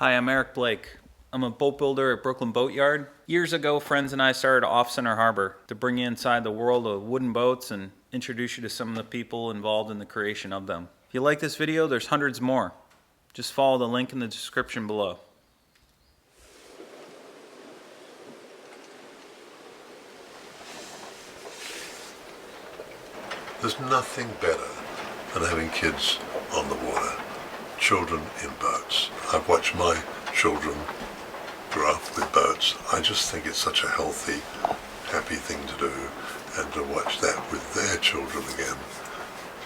Hi, I'm Eric Blake. I'm a boat builder at Brooklyn Boatyard. Years ago, friends and I started Off Center Harbor to bring you inside the world of wooden boats and introduce you to some of the people involved in the creation of them. If you like this video, there's hundreds more. Just follow the link in the description below. There's nothing better than having kids on the water, children in boats. I've watched my children grow up with boats. I just think it's such a healthy, happy thing to do, and to watch that with their children again,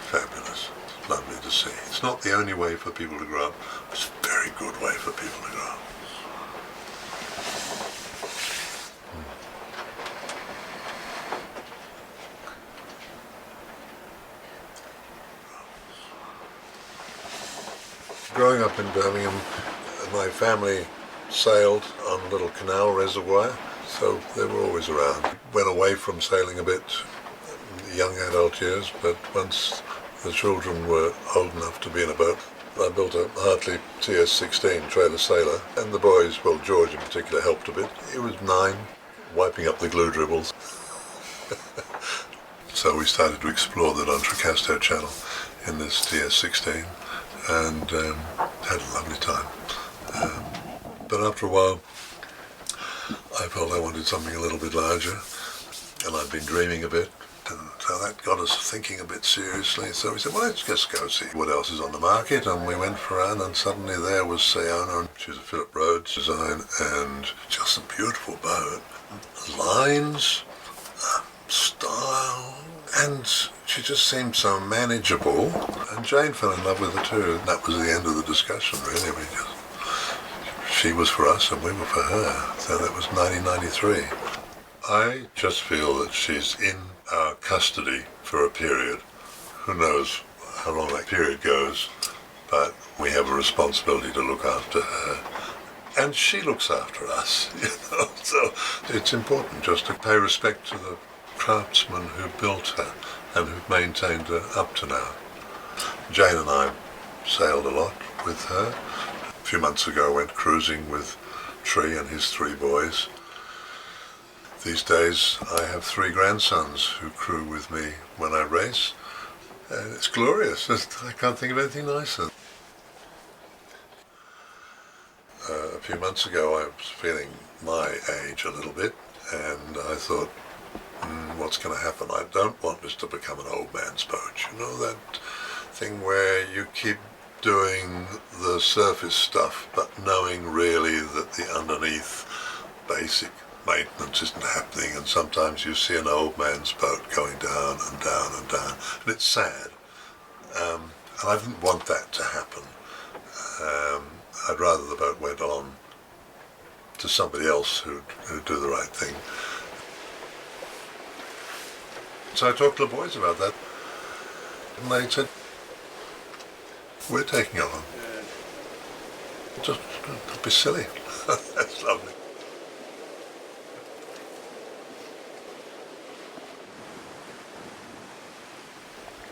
fabulous. It's lovely to see. It's not the only way for people to grow up, it's a very good way for people to grow up. Growing up in Birmingham, my family sailed on a little canal reservoir, so they were always around. Went away from sailing a bit in young adult years, but once the children were old enough to be in a boat, I built a Hartley TS-16 trailer sailor, and the boys, well, George in particular, helped a bit. He was 9, wiping up the glue dribbles. So we started to explore the D'Entrecasteaux Channel in this TS-16. And had a lovely time. But after a while, I felt I wanted something a little bit larger, and I'd been dreaming a bit, and so that got us thinking a bit seriously. So we said, well, let's just go see what else is on the market, and we went for around, and suddenly there was SAONA, and she was a Philip Rhodes design, and just a beautiful boat. Lines, style, and she just seemed so manageable, and Jane fell in love with her too, and that was the end of the discussion, really. She was for us and we were for her, so that was 1993. I just feel that she's in our custody for a period. Who knows how long that period goes, but we have a responsibility to look after her. And she looks after us, so it's important just to pay respect to the craftsmen who built her and who've maintained her up to now. Jane and I sailed a lot with her. A few months ago I went cruising with Tree and his 3 boys. These days I have 3 grandsons who crew with me when I race, and it's glorious. I can't think of anything nicer. A few months ago I was feeling my age a little bit, and I thought, what's going to happen? I don't want this to become an old man's boat. You know, that thing where you keep doing the surface stuff, but knowing really that the underneath basic maintenance isn't happening, and sometimes you see an old man's boat going down and down and down, and it's sad. And I didn't want that to happen. I'd rather the boat went on to somebody else who'd do the right thing. So I talked to the boys about that, and they said, we're taking over. Just don't be silly. That's lovely.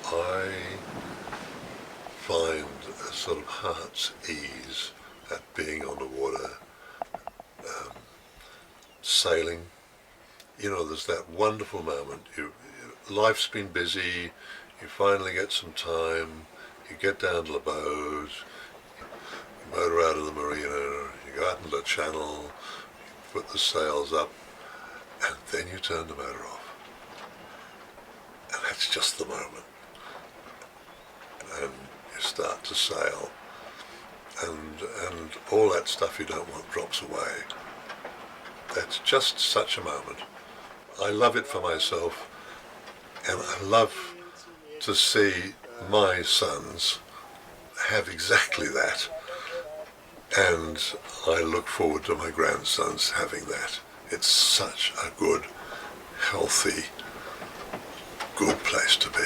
I find a sort of heart's ease at being on the water, sailing. You know, there's that wonderful moment. Life's been busy, you finally get some time, you get down to the boat, you motor out of the marina, you go out into the channel, you put the sails up, and then you turn the motor off. And that's just the moment. And you start to sail, and all that stuff you don't want drops away. That's just such a moment. I love it for myself, and I love to see my sons have exactly that, and I look forward to my grandsons having that. It's such a good, healthy, good place to be.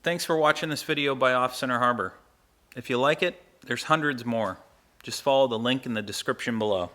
Thanks for watching this video by Off Center Harbor. If you like it, there's hundreds more. Just follow the link in the description below.